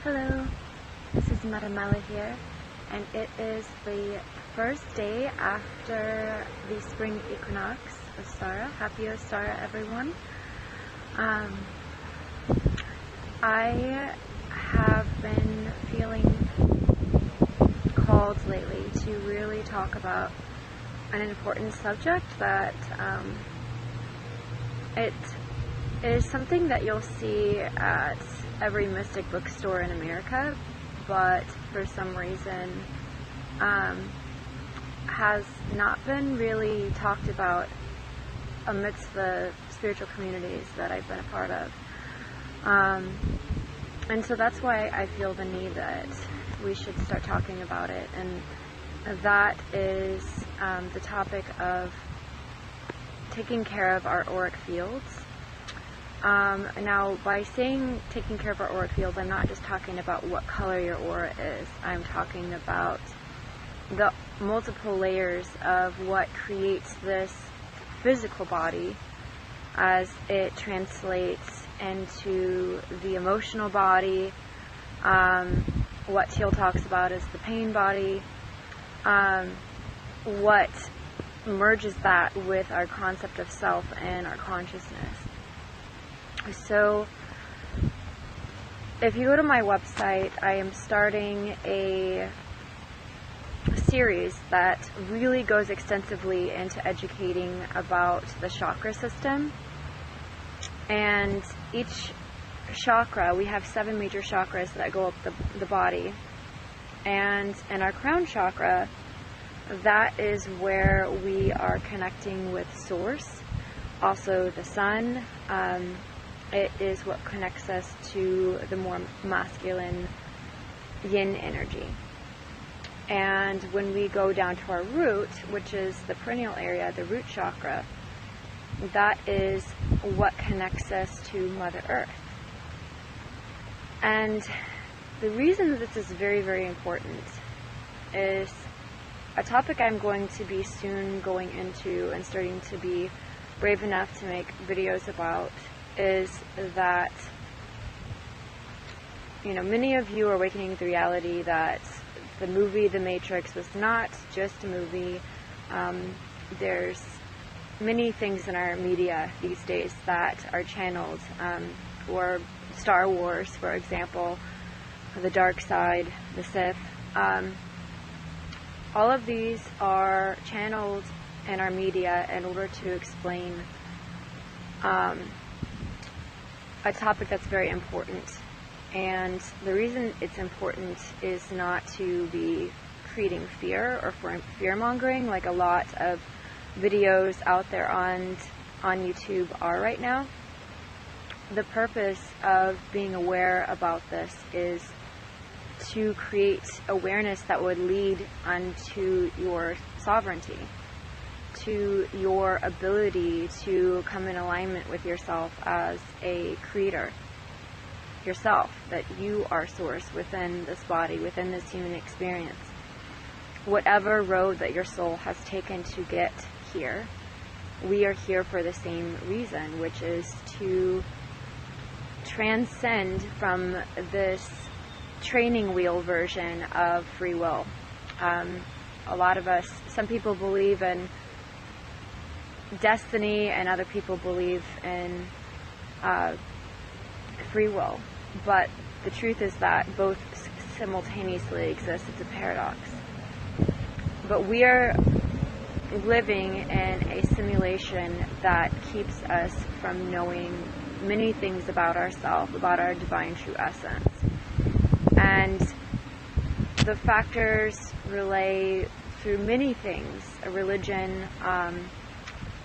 Hello, this is Maramela here, and it is the first day after the spring equinox, Ostara. Happy Ostara, everyone. I have been feeling called lately to really talk about an important subject that it is something that you'll see at every mystic bookstore in America, but for some reason has not been really talked about amidst the spiritual communities that I've been a part of. And so that's why I feel the need that we should start talking about it, and that is the topic of taking care of our auric fields. Now, by saying taking care of our auric fields, I'm not just talking about what color your aura is. I'm talking about the multiple layers of what creates this physical body as it translates into the emotional body. What Teal talks about is the pain body. What merges that with our concept of self and our consciousness. So, if you go to my website, I am starting a series that really goes extensively into educating about the chakra system. And each chakra, we have 7 major chakras that go up the body. And in our crown chakra, that is where we are connecting with Source, also the sun. It is what connects us to the more masculine yin energy. And when we go down to our root, which is the perineal area, the root chakra, that is what connects us to Mother Earth. And the reason that this is very, very important is a topic I'm going to be soon going into and starting to be brave enough to make videos about, is that, many of you are awakening to the reality that the movie The Matrix was not just a movie. There's many things in our media these days that are channeled, or Star Wars, for example, the dark side, the Sith. All of these are channeled in our media in order to explain a topic that's very important. And the reason it's important is not to be creating fear or fear-mongering like a lot of videos out there on YouTube are right now. The purpose of being aware about this is to create awareness that would lead unto your sovereignty, to your ability to come in alignment with yourself as a creator, yourself, that you are Source within this body, within this human experience. Whatever road that your soul has taken to get here, we are here for the same reason, which is to transcend from this training wheel version of free will. A lot of us, some people believe in destiny and other people believe in free will, but the truth is that both simultaneously exist. It's a paradox. But we are living in a simulation that keeps us from knowing many things about ourselves, about our divine true essence. And the factors relay through many things: religion,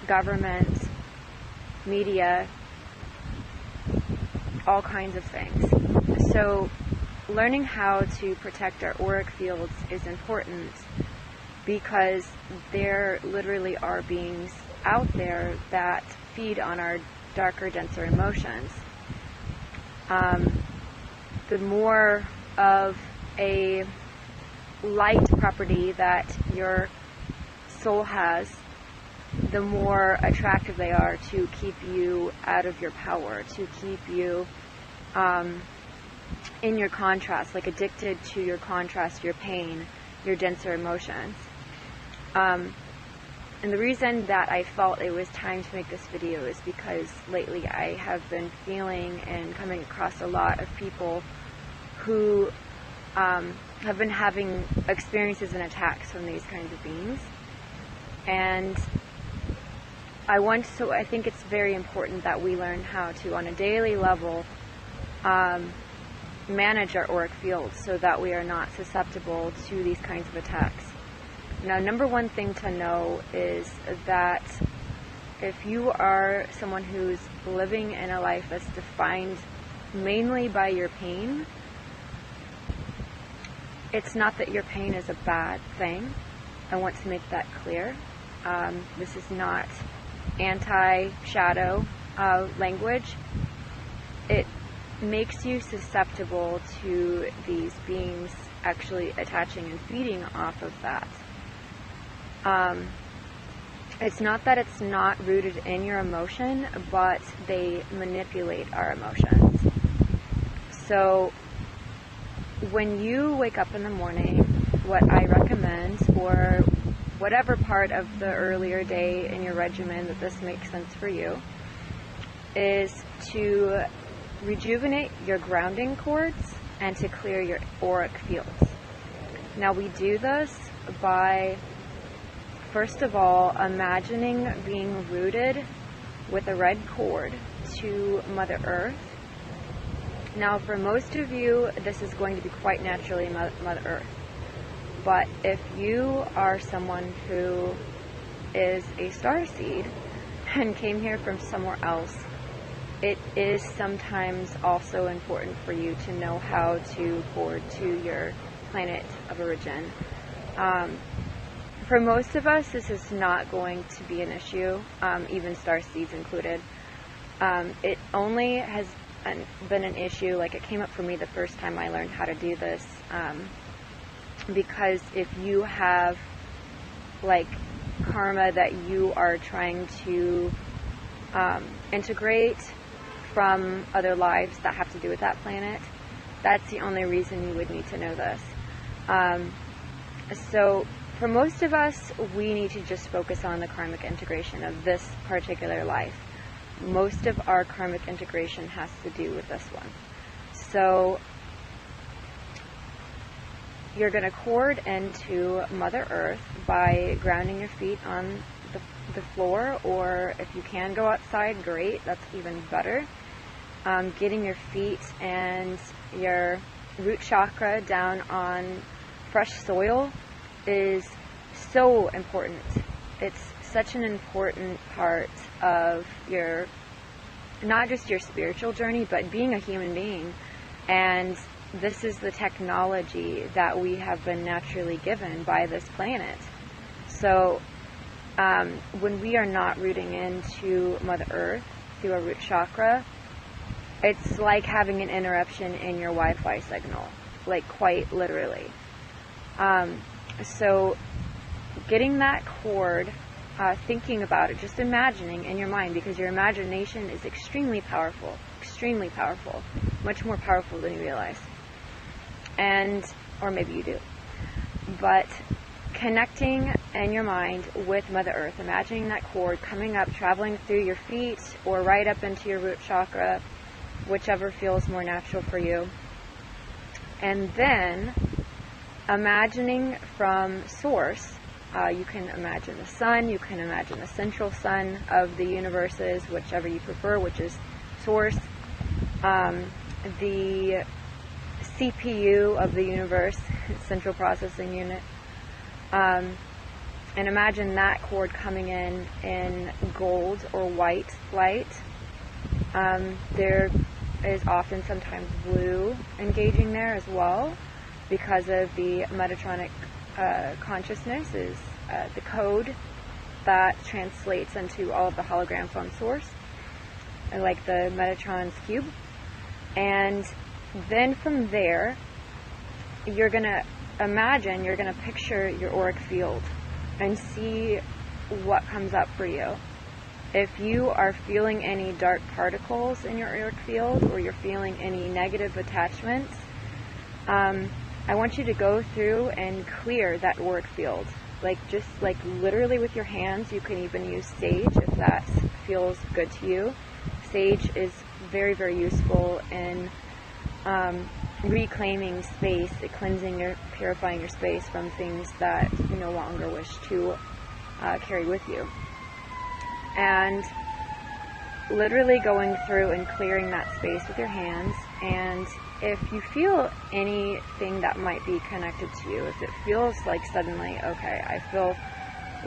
government, media, all kinds of things. So learning how to protect our auric fields is important, because there literally are beings out there that feed on our darker, denser emotions. The more of a light property that your soul has, the more attractive they are to keep you out of your power, to keep you in your contrast, like addicted to your contrast, your pain, your denser emotions. And the reason that I felt it was time to make this video is because lately I have been feeling and coming across a lot of people who have been having experiences and attacks from these kinds of beings. And I think it's very important that we learn how to, on a daily level, manage our auric field so that we are not susceptible to these kinds of attacks. Now, number one thing to know is that if you are someone who's living in a life that's defined mainly by your pain, it's not that your pain is a bad thing. I want to make that clear. This is not anti-shadow language. It makes you susceptible to these beings actually attaching and feeding off of that. It's not that it's not rooted in your emotion, but they manipulate our emotions. So when you wake up in the morning, what I recommend, or whatever part of the earlier day in your regimen that this makes sense for you, is to rejuvenate your grounding chords and to clear your auric fields. Now we do this by, first of all, imagining being rooted with a red cord to Mother Earth. Now, for most of you, this is going to be quite naturally Mother Earth. But if you are someone who is a starseed and came here from somewhere else, it is sometimes also important for you to know how to cord to your planet of origin. For most of us, this is not going to be an issue, even starseeds included. It only has been an issue, like it came up for me the first time I learned how to do this, because if you have like karma that you are trying to integrate from other lives that have to do with that planet, that's the only reason you would need to know this. So for most of us, we need to just focus on the karmic integration of this particular life. Most of our karmic integration has to do with this one. So you're going to cord into Mother Earth by grounding your feet on the floor, or if you can go outside, great, that's even better. Getting your feet and your root chakra down on fresh soil is so important. It's such an important part of your, not just your spiritual journey, but being a human being. And this is the technology that we have been naturally given by this planet. So when we are not rooting into Mother Earth through our root chakra, it's like having an interruption in your Wi-Fi signal, like quite literally. So getting that cord, thinking about it, just imagining in your mind, because your imagination is extremely powerful, much more powerful than you realize. And, or maybe you do. But connecting in your mind with Mother Earth, imagining that cord coming up, traveling through your feet, or right up into your root chakra, whichever feels more natural for you. And then imagining from source, you can imagine the sun, you can imagine the central sun of the universes, whichever you prefer, which is source, the CPU of the universe, central processing unit, and imagine that cord coming in gold or white light. There is often sometimes blue engaging there as well, because of the Metatronic consciousness is the code that translates into all of the holograms on source, like the Metatron's cube. And then from there, you're going to imagine, you're going to picture your auric field and see what comes up for you. If you are feeling any dark particles in your auric field, or you're feeling any negative attachments, I want you to go through and clear that auric field. Just literally with your hands. You can even use sage if that feels good to you. Sage is very, very useful in reclaiming space, cleansing purifying your space from things that you no longer wish to carry with you. And literally going through and clearing that space with your hands. And if you feel anything that might be connected to you, if it feels like suddenly, okay, I feel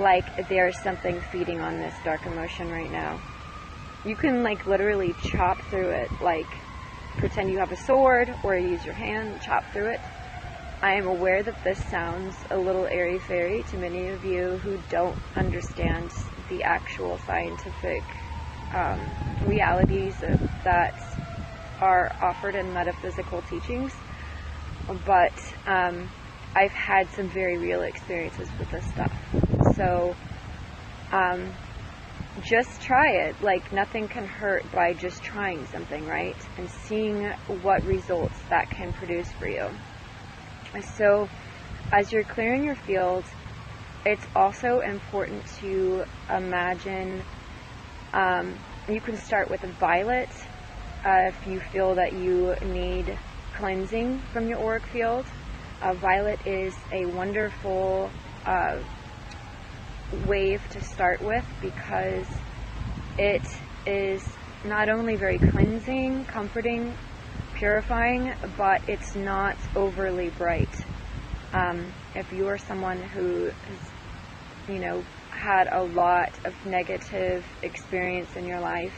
like there's something feeding on this dark emotion right now, you can literally chop through it. Pretend you have a sword, or use your hand, chop through it. I am aware that this sounds a little airy-fairy to many of you who don't understand the actual scientific realities that are offered in metaphysical teachings, but I've had some very real experiences with this stuff. So just try it. Nothing can hurt by just trying something, right? And seeing what results that can produce for you. So as you're clearing your field, it's also important to imagine, you can start with a violet if you feel that you need cleansing from your auric field. Violet is a wonderful wave to start with, because it is not only very cleansing, comforting, purifying, but it's not overly bright. If you are someone who has, had a lot of negative experience in your life,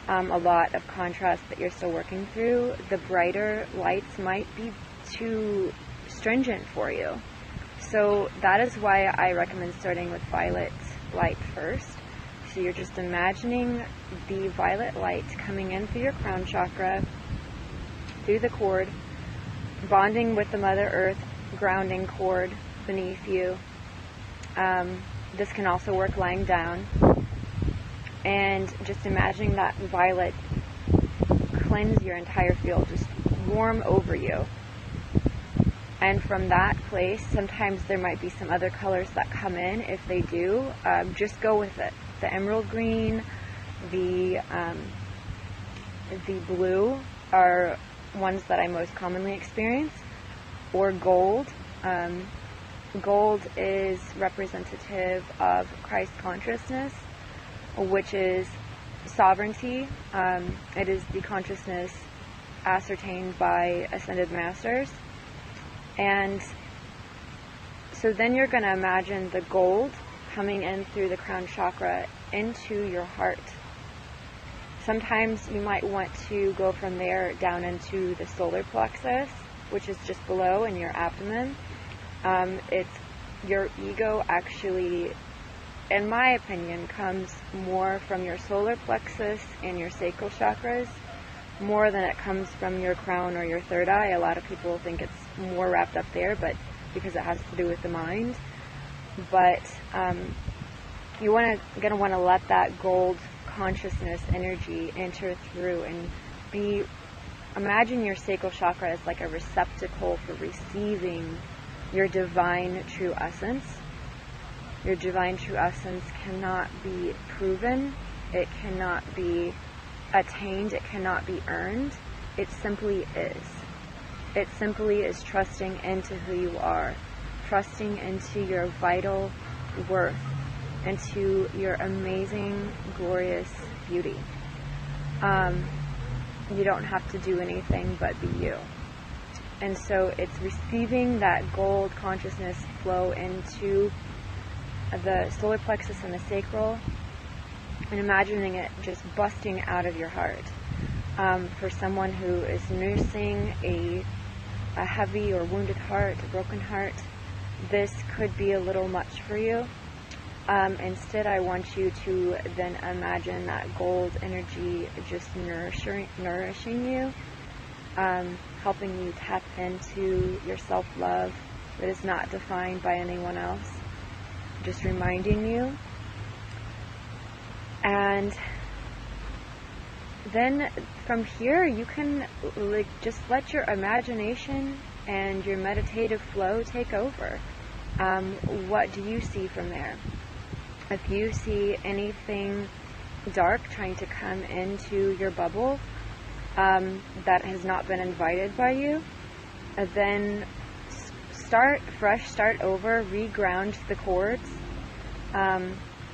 a lot of contrast that you're still working through, the brighter lights might be too stringent for you. So that is why I recommend starting with violet light first. So you're just imagining the violet light coming in through your crown chakra, through the cord, bonding with the Mother Earth grounding cord beneath you. This can also work lying down. And just imagining that violet cleanse your entire field, just warm over you. And from that place, sometimes there might be some other colors that come in. If they do, just go with it. The emerald green, the blue are ones that I most commonly experience, or gold. Gold is representative of Christ consciousness, which is sovereignty. It is the consciousness ascertained by ascended masters. And so then you're going to imagine the gold coming in through the crown chakra into your heart. Sometimes you might want to go from there down into the solar plexus, which is just below in your abdomen. It's your ego actually, in my opinion, comes more from your solar plexus and your sacral chakras, more than it comes from your crown or your third eye. A lot of people think it's more wrapped up there, but because it has to do with the mind. But you're going to want to let that gold consciousness energy enter through and imagine your sacral chakra as like a receptacle for receiving your divine true essence. Your divine true essence cannot be proven. It cannot be attained. It cannot be earned. It simply is. It simply is trusting into who you are, trusting into your vital worth, into your amazing, glorious beauty. You don't have to do anything but be you. And so it's receiving that gold consciousness flow into the solar plexus and the sacral, and imagining it just busting out of your heart. For someone who is nursing a heavy or wounded heart, a broken heart, this could be a little much for you. Instead, I want you to then imagine that gold energy just nourishing you, helping you tap into your self-love that is not defined by anyone else, just reminding you. And then from here, you can like just let your imagination and your meditative flow take over. What do you see from there? If you see anything dark trying to come into your bubble that has not been invited by you, then start fresh, start over, reground the chords.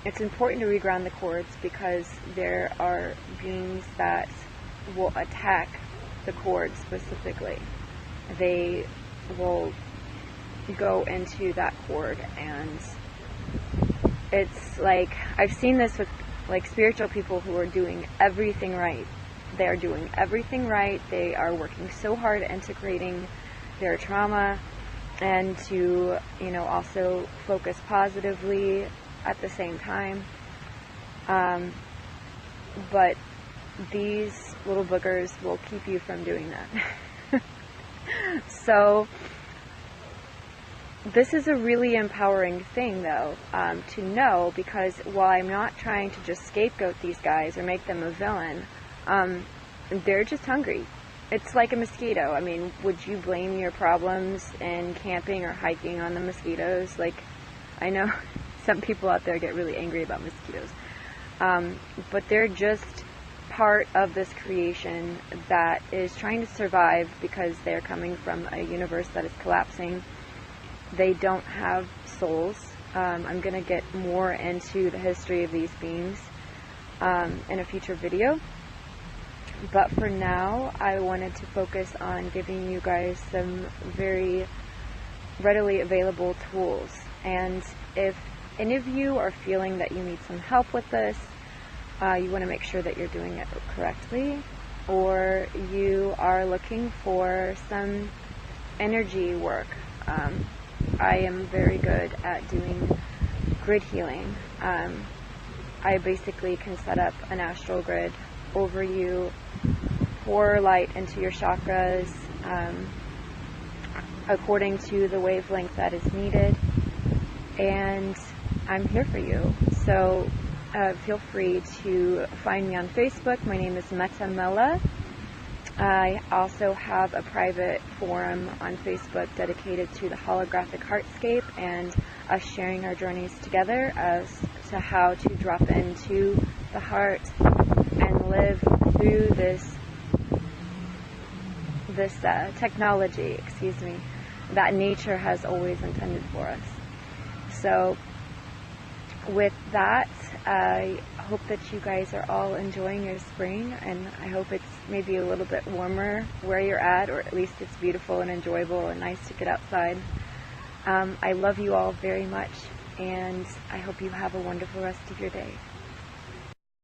It's important to reground the chords because there are beings that will attack the chords specifically. They will go into that chord, and it's like, I've seen this with like spiritual people who are doing everything right. They are doing everything right. They are working so hard at integrating their trauma and to, you know, also focus positively at the same time. But these little boogers will keep you from doing that. So this is a really empowering thing, though, to know, because while I'm not trying to just scapegoat these guys or make them a villain, they're just hungry. It's like a mosquito. I mean, would you blame your problems in camping or hiking on the mosquitoes? Like, I know some people out there get really angry about mosquitoes, but they're just part of this creation that is trying to survive because they're coming from a universe that is collapsing. They don't have souls. I'm going to get more into the history of these beings in a future video. But for now, I wanted to focus on giving you guys some very readily available tools. And if any of you are feeling that you need some help with this, you want to make sure that you're doing it correctly, or you are looking for some energy work, I am very good at doing grid healing. I basically can set up an astral grid over you, pour light into your chakras according to the wavelength that is needed, and I'm here for you. So feel free to find me on Facebook. My name is Meta Mela. I also have a private forum on Facebook dedicated to the Holographic Heartscape and us sharing our journeys together as to how to drop into the heart and live through this technology, that nature has always intended for us. So with that, I hope that you guys are all enjoying your spring, and I hope it's maybe a little bit warmer where you're at, or at least it's beautiful and enjoyable and nice to get outside. I love you all very much, and I hope you have a wonderful rest of your day.